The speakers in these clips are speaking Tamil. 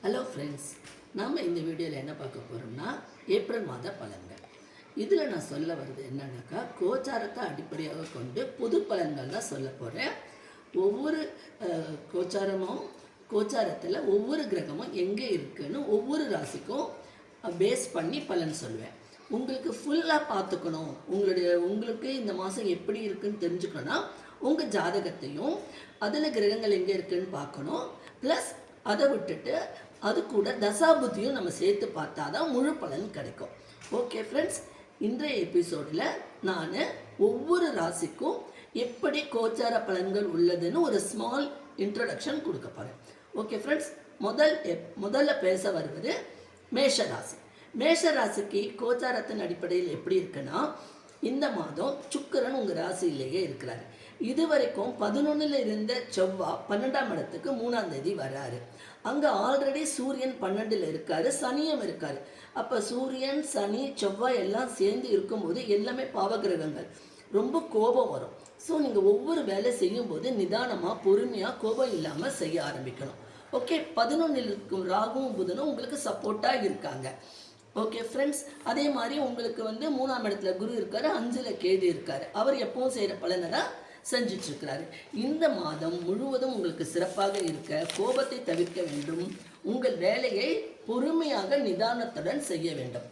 ஹலோ ஃப்ரெண்ட்ஸ், நாம் இந்த வீடியோவில் என்ன பார்க்க போகிறோம்னா ஏப்ரல் மாத பலன்கள். இதில் நான் சொல்ல வர்றது என்னன்னாக்கா, கோச்சாரத்தை அடிப்படையாக கொண்டு பொது பலன்கள் தான் சொல்ல போகிறேன். ஒவ்வொரு கோச்சாரத்தில் ஒவ்வொரு கிரகமும் எங்கே இருக்குன்னு ஒவ்வொரு ராசிக்கும் பேஸ் பண்ணி பலன் சொல்லுவேன். உங்களுக்கு ஃபுல்லாக பார்த்துக்கணும், உங்களுக்கு இந்த மாதம் எப்படி இருக்குன்னு தெரிஞ்சுக்கணும்னா உங்கள் ஜாதகத்தையும் அதில் கிரகங்கள் எங்கே இருக்குன்னு பார்க்கணும். ப்ளஸ் அதை விட்டுட்டு அது கூட தசாபுத்தியும் நம்ம சேர்த்து பார்த்தா தான் முழு பலன் கிடைக்கும். ஓகே ஃப்ரெண்ட்ஸ், இன்றைய எபிசோடில் நான் ஒவ்வொரு ராசிக்கும் எப்படி கோச்சார பலன்கள் உள்ளதுன்னு ஒரு ஸ்மால் இன்ட்ரடக்ஷன் கொடுக்க போகிறேன். ஓகே ஃப்ரெண்ட்ஸ், முதல்ல பேச வருவது மேஷராசி. மேஷராசிக்கு கோச்சாரத்தின் அடிப்படையில் எப்படி இருக்குன்னா, இந்த மாதம் சுக்கிரன் உங்கள் ராசியிலேயே இருக்கிறாரு. இது வரைக்கும் 11ல் இருந்த செவ்வாய் 12ஆம் இடத்துக்கு 3ஆம் தேதி வராரு. அங்கே ஆல்ரெடி சூரியன் 12ல் இருக்காரு, சனியும் இருக்காரு. அப்போ சூரியன், சனி, செவ்வாய் எல்லாம் சேர்ந்து இருக்கும்போது எல்லாமே பாவகிரகங்கள், ரொம்ப கோபம் வரும். ஸோ நீங்கள் ஒவ்வொரு வேலை செய்யும்போது நிதானமாக பொறுமையாக கோபம் இல்லாமல் செய்ய ஆரம்பிக்கணும். ஓகே, 11ல் இருக்கும் ராகுவும் புதனும் உங்களுக்கு சப்போர்ட்டாக இருக்காங்க. ஓகே ஃப்ரெண்ட்ஸ், அதே மாதிரி உங்களுக்கு 3ஆம் இடத்துல குரு இருக்காரு, 5ல் கேது இருக்காரு. அவர் எப்பவும் செய்கிற பலனை தான் செஞ்சிட்ருக்கிறாரு. இந்த மாதம் முழுவதும் உங்களுக்கு சிறப்பாக இருக்க கோபத்தை தவிர்க்க வேண்டும். உங்கள் வேலையை பொறுமையாக நிதானத்துடன் செய்ய வேண்டும்.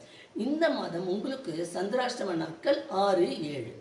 இந்த மாதம் உங்களுக்கு சந்திராஷ்டம நாட்கள் 6, 7.